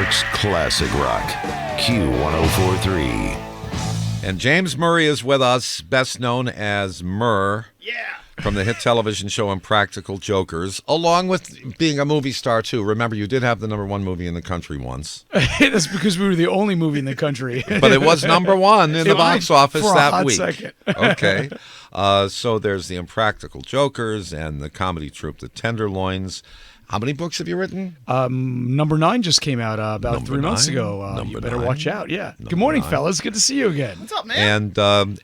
York's classic rock, Q1043. And James Murray is with us, best known as Murr. Yeah. From the hit television show Impractical Jokers, along with being a movie star, too. Remember, you did have the #1 movie in the country once. That's because we were the only movie in the country. But it was #1 in the box office for a that hot week. second. Okay. So there's the Impractical Jokers and the comedy troupe, the Tenderloins. How many books have you written? #9 just came out about Number 3 months 9? ago. You better 9? watch out. Yeah. Good morning, 9. fellas. Good to see you again. What's up, man?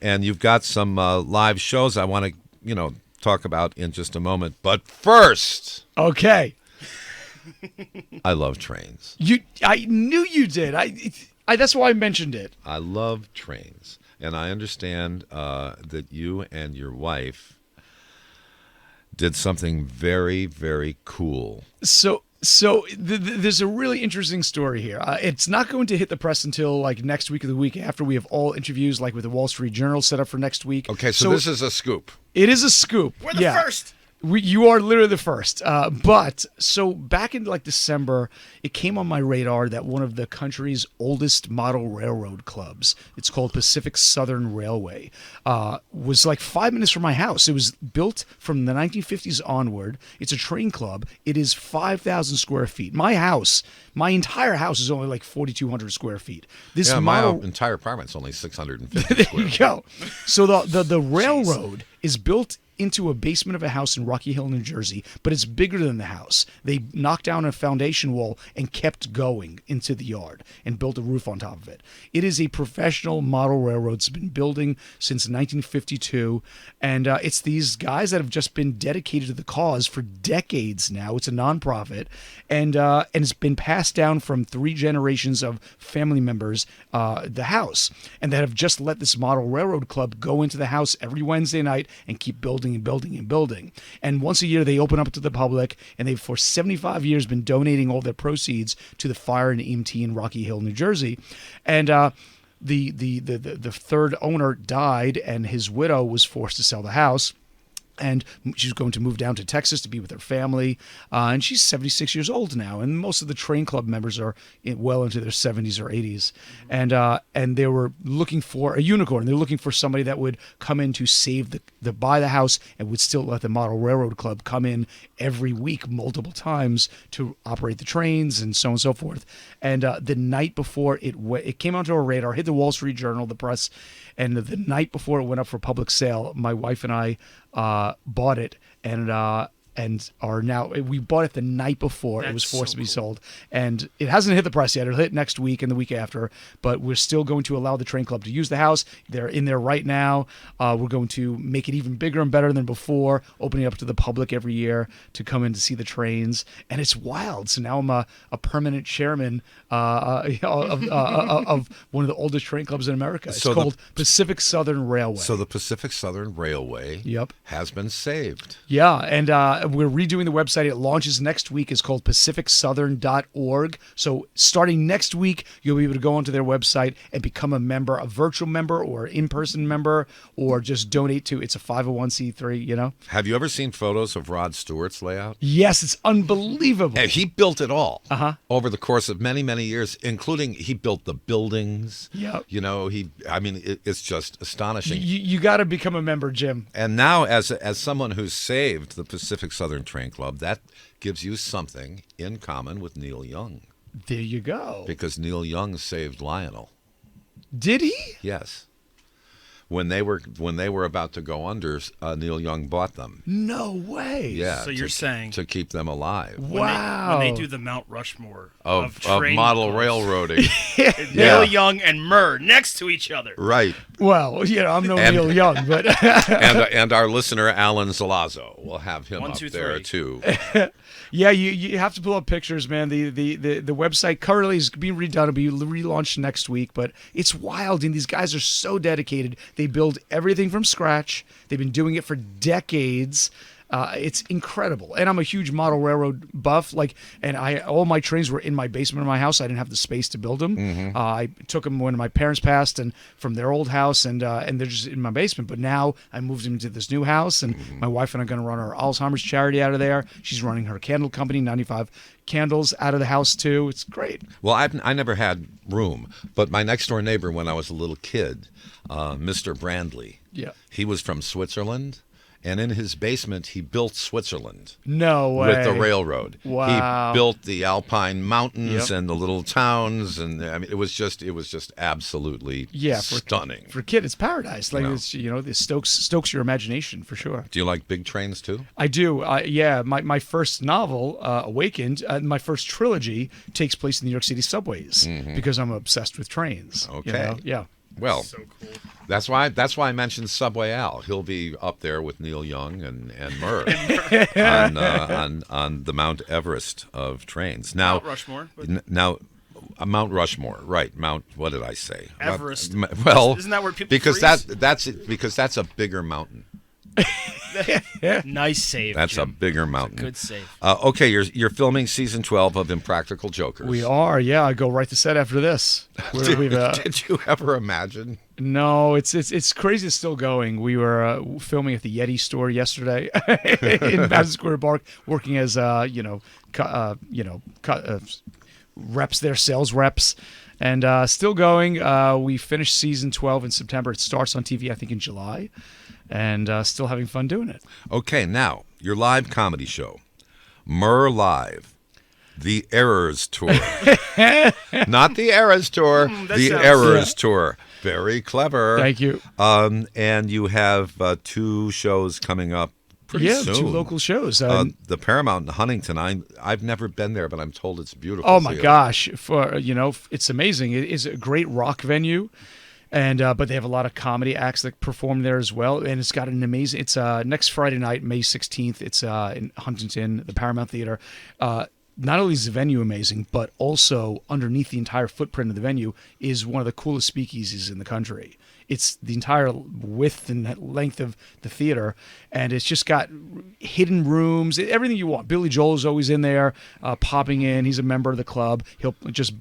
And you've got some live shows I want to, talk about in just a moment. But first, Okay. I love trains. I knew you did. That's why I mentioned it. I love trains. And I understand that you and your wife did something very, very cool. So there's a really interesting story here. It's not going to hit the press until like next week or the week after. We have all interviews like with the Wall Street Journal set up for next week. Okay, so this is a scoop. It is a scoop. We're the first. You are literally the first. But so back in like December, it came on my radar that one of the country's oldest model railroad clubs, it's called Pacific Southern Railway, was like 5 minutes from my house. It was built from the 1950s onward. It's a train club. It is 5,000 square feet. My entire house is only like 4,200 square feet. My entire apartment's only 650 there square you feet. go. So the railroad is built into a basement of a house in Rocky Hill, New Jersey, but it's bigger than the house. They knocked down a foundation wall and kept going into the yard and built a roof on top of it. It is a professional model railroad. It's been building since 1952, and it's these guys that have just been dedicated to the cause for decades now. It's a nonprofit, and it's been passed down from 3 generations of family members, the house, and that have just let this model railroad club go into the house every Wednesday night and keep building and building and building. And once a year they open up to the public, and they've for 75 years been donating all their proceeds to the fire and EMT in Rocky Hill, New Jersey. And the third owner died, and his widow was forced to sell the house. And she's going to move down to Texas to be with her family. And she's 76 years old now. And most of the train club members are well into their 70s or 80s. And they were looking for a unicorn. They're looking for somebody that would come in to save buy the house and would still let the Model Railroad Club come in every week multiple times to operate the trains and so on and so forth. And the night before it came onto our radar, hit the Wall Street Journal, the press, and the night before it went up for public sale, my wife and I bought it and are now, we bought it the night before it was forced to be sold, and it hasn't hit the press yet. It'll hit next week and the week after, but we're still going to allow the train club to use the house. They're in there right now. We're going to make it even bigger and better than before, opening up to the public every year to come in to see the trains, and it's wild. So now I'm a permanent chairman of one of the oldest train clubs in America. It's called Pacific Southern Railway. So the Pacific Southern Railway has been saved. Yeah, and we're redoing the website. It launches next week. It's called pacificsouthern.org. So starting next week, you'll be able to go onto their website and become a member, a virtual member or in-person member, or just donate to, it's a 501c3, Have you ever seen photos of Rod Stewart's layout? Yes, it's unbelievable. And he built it all over the course of many, many years, including he built the buildings. Yeah. It's just astonishing. You got to become a member, Jim. And now, as someone who's saved the Pacific Southern Train Club, that gives you something in common with Neil Young. There you go. Because Neil Young saved Lionel. Did he? Yes. When they were about to go under, Neil Young bought them. No way. Yeah. So you're saying to keep them alive. Wow. When they do the Mount Rushmore of train model clubs, railroading. Neil Young and Murr next to each other. Right. Well, I'm no Neil Young, but and our listener Alan Zalazzo, we'll have him up there too. Yeah, you have to pull up pictures, man. The website currently is being redone. It'll be relaunched next week, but it's wild, and these guys are so dedicated. They build everything from scratch. They've been doing it for decades. It's incredible, and I'm a huge model railroad buff. And all my trains were in my basement of my house. I didn't have the space to build them. I took them when my parents passed, and from their old house, and they're just in my basement. But now I moved them to this new house, and my wife and I are going to run our Alzheimer's charity out of there. She's running her candle company, 95 candles, out of the house too. It's great. Well, I never had room, but my next door neighbor when I was a little kid, Mr. Brandley, Yeah. he was from Switzerland, and in his basement he built Switzerland. No way. With the railroad. Wow. He built the Alpine mountains Yep. and the little towns, and I mean it was just absolutely stunning. For a kid, it's paradise. Like No. it's this stokes your imagination for sure. Do you like big trains too? I do. Yeah, my first novel, Awakened, my first trilogy takes place in the New York City subways because I'm obsessed with trains. you Okay. know? Yeah. Well, So cool. that's why I mentioned Subway Al. He'll be up there with Neil Young and Murr on the Mount Everest of trains. Now, Mount Rushmore. But Mount Rushmore, right? What did I say? Everest. Well, Isn't that where people because freeze? that's a bigger mountain. nice save. That's Jim. a bigger mountain. Good save. Okay, you're filming season 12 of Impractical Jokers. We are. Yeah, I go right to set after this. Did you ever imagine? No, it's crazy. It's still going. We were filming at the Yeti store yesterday in Madison Square Park, working as reps there, sales reps, and still going. We finished season 12 in September. It starts on TV, I think, in July, and still having fun doing it. Okay, now your live comedy show, Murr Live, the Errors Tour, not the Eras Tour, that the sounds- Errors Tour. Very clever. Thank you. And you have 2 shows coming up pretty soon. 2 local shows. The Paramount in Huntington. I've never been there, but I'm told it's beautiful. Oh my theater. gosh! It's amazing. It is a great rock venue, and but they have a lot of comedy acts that perform there as well. And it's got an amazing. It's next Friday night, May 16th. It's in Huntington, the Paramount Theater. Not only is the venue amazing, but also underneath the entire footprint of the venue is one of the coolest speakeasies in the country. It's the entire width and length of the theater, and it's just got hidden rooms, everything you want. Billy Joel is always in there, popping in. He's a member of the club. He'll just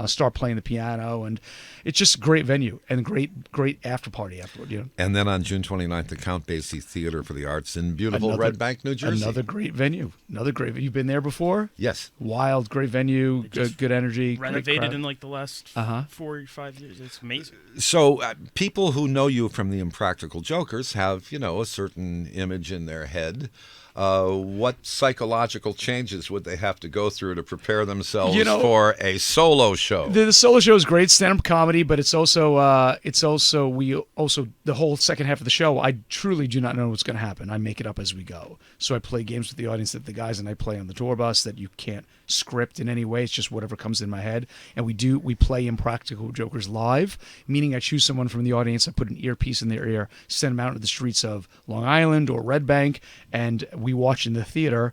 start playing the piano, and it's just a great venue and great after party afterward. And then on June 29th, the Count Basie Theater for the Arts in beautiful Red Bank, New Jersey. Another great venue. You've been there before? Yes. Wild, great venue, good energy. great Renovated crowd. in like the last 4 or 5 years. It's amazing. So people who know you from the Impractical Jokers have, a certain image in their head. What psychological changes would they have to go through to prepare themselves for a solo show? The solo show is great, stand-up comedy, but it's also the whole second half of the show. I truly do not know what's going to happen. I make it up as we go. So I play games with the audience that the guys and I play on the tour bus that you can't script in any way. It's just whatever comes in my head. And we play Impractical Jokers live, meaning I choose someone from the audience, I put an earpiece in their ear, send them out into the streets of Long Island or Red Bank, and we watch in the theater.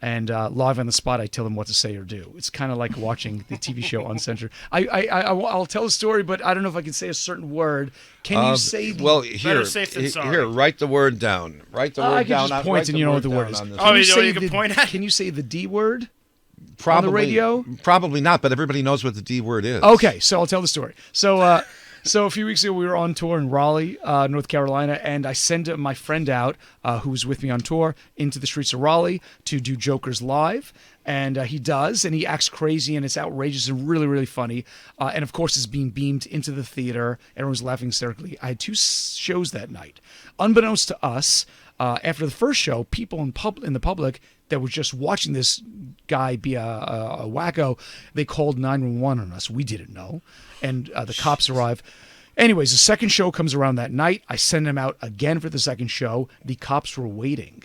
And live on the spot, I tell them what to say or do. It's kind of like watching the TV show Uncensored. I'll tell a story, but I don't know if I can say a certain word. Can you say? Well, here, Better safe than sorry. here, write the word down. Write the word I can down. just point and you know what the word is. on this. Oh, you know say you can point at? Can you say the D word? Probably, on the radio? Probably not, but everybody knows what the D word is. Okay, so I'll tell the story. So a few weeks ago, we were on tour in Raleigh, North Carolina, and I sent my friend out, who was with me on tour, into the streets of Raleigh to do Jokers live. And he does, and he acts crazy, and it's outrageous and really, really funny. And of course, it's being beamed into the theater. Everyone's laughing hysterically. I had 2 shows that night. Unbeknownst to us, after the first show, people in the public that were just watching this guy be a wacko, they called 911 on us. We didn't know. And the cops arrive. Anyways, the second show comes around that night. I send them out again for the second show. The cops were waiting.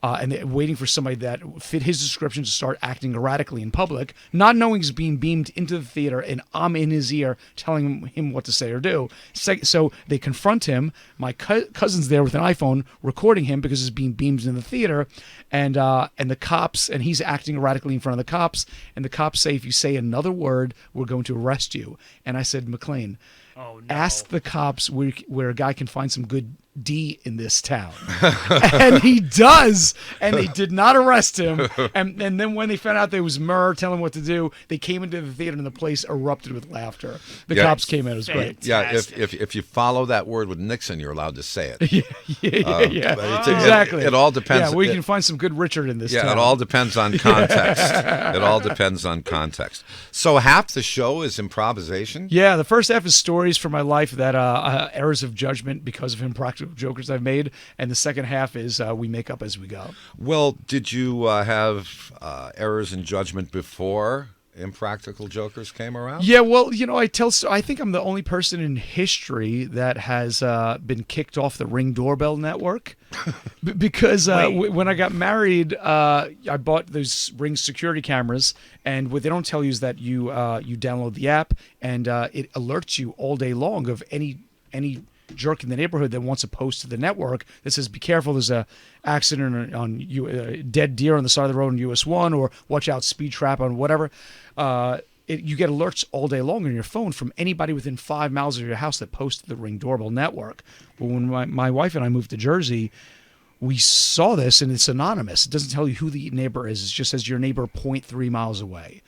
And they're waiting for somebody that fit his description to start acting erratically in public, not knowing he's being beamed into the theater, and I'm in his ear telling him what to say or do. So they confront him. My cousin's there with an iPhone recording him because he's being beamed in the theater, and the cops, and he's acting erratically in front of the cops, and the cops say, if you say another word, we're going to arrest you. And I said, McLean, Oh, no. ask the cops where a guy can find some good D in this town. And he does, and they did not arrest him. And then when they found out there was Murr telling him what to do, they came into the theater and the place erupted with laughter. The cops came in. It was great. Yeah, if you follow that word with Nixon, you're allowed to say it. Yeah. Exactly. It all depends. Yeah, we can find some good Richard in this town. Yeah, it all depends on context. It all depends on context. So half the show is improvisation? Yeah, the first half is stories from my life that errors of judgment because of impractical jokers I've made, and the second half is we make up as we go. Well, did you have errors in judgment before Impractical Jokers came around? Yeah, well, I think I'm the only person in history that has been kicked off the Ring Doorbell network because when I got married, I bought those Ring security cameras, and what they don't tell you is that you download the app and it alerts you all day long of any jerk in the neighborhood that wants to post to the network that says, be careful, there's a accident on dead deer on the side of the road on US 1, or watch out, speed trap on whatever. You get alerts all day long on your phone from anybody within 5 miles of your house that posts to the Ring Doorbell network. But when my wife and I moved to Jersey, we saw this, and it's anonymous. It doesn't tell you who the neighbor is. It just says your neighbor 0.3 miles away.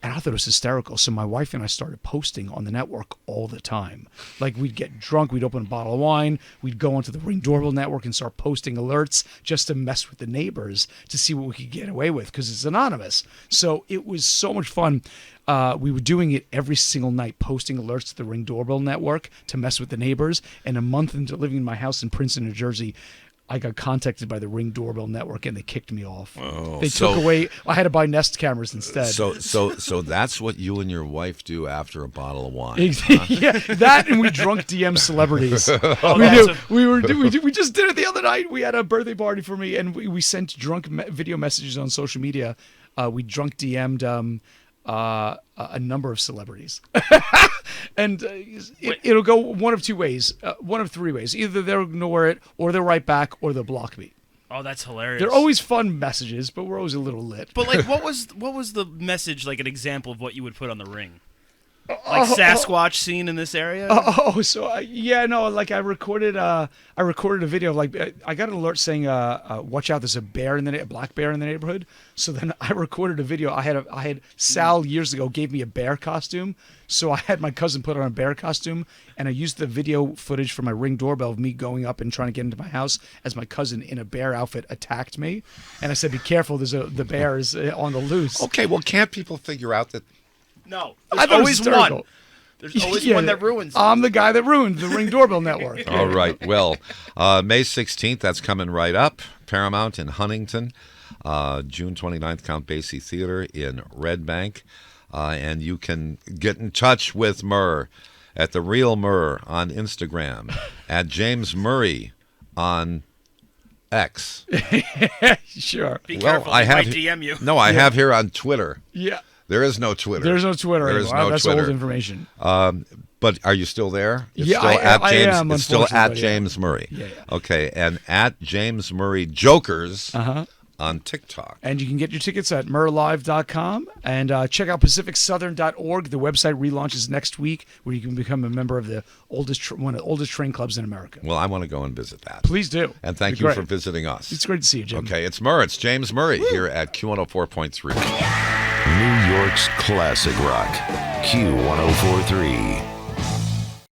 And I thought it was hysterical. So my wife and I started posting on the network all the time. Like, we'd get drunk, we'd open a bottle of wine, we'd go onto the Ring Doorbell network and start posting alerts just to mess with the neighbors to see what we could get away with, because it's anonymous. So it was so much fun. We were doing it every single night, posting alerts to the Ring Doorbell network to mess with the neighbors. And a month into living in my house in Princeton, New Jersey, I got contacted by the Ring Doorbell network, and they kicked me off. They took away. I had to buy Nest cameras instead. So that's what you and your wife do after a bottle of wine. Yeah, that, and we drunk DM celebrities. We just did it the other night. We had a birthday party for me, and we sent drunk video messages on social media. We drunk DM'd a number of celebrities. And it'll go one of 2 ways, one of 3 ways. Either they'll ignore it, or they'll write back, or they'll block me. Oh, that's hilarious. They're always fun messages, but we're always a little lit. But like, what was the message, like an example of what you would put on the Ring? Like Sasquatch scene in this area? Like I recorded a video. Like, I got an alert saying, "Watch out! There's a black bear in the neighborhood." So then I recorded a video. I had Sal years ago gave me a bear costume, so I had my cousin put on a bear costume, and I used the video footage from my Ring Doorbell of me going up and trying to get into my house as my cousin in a bear outfit attacked me, and I said, "Be careful! The bear is on the loose." Okay, well, can't people figure out that? No, there's always one. There's always one that ruins it. I'm the guy that ruined the Ring Doorbell network. All right. Well, May 16th, that's coming right up. Paramount in Huntington. June 29th, Count Basie Theater in Red Bank. And you can get in touch with Murr at The Real Murr on Instagram, at James Murray on X. Sure. Be careful, I might DM you. No, I have here on Twitter. Yeah. There is no Twitter. There's no Twitter anymore. Is no That's Twitter. old information. But are you still there? It's yeah, still I am. It's still at James Murray. Yeah. Okay, and at James Murray Jokers on TikTok. And you can get your tickets at murlive.com, and check out pacificsouthern.org. The website relaunches next week, where you can become a member of the one of the oldest train clubs in America. Well, I want to go and visit that. Please do. And thank you for visiting us. It's great to see you, Jim. Okay, it's Murr. It's James Murray here at Q104.3. New York's classic rock, Q1043.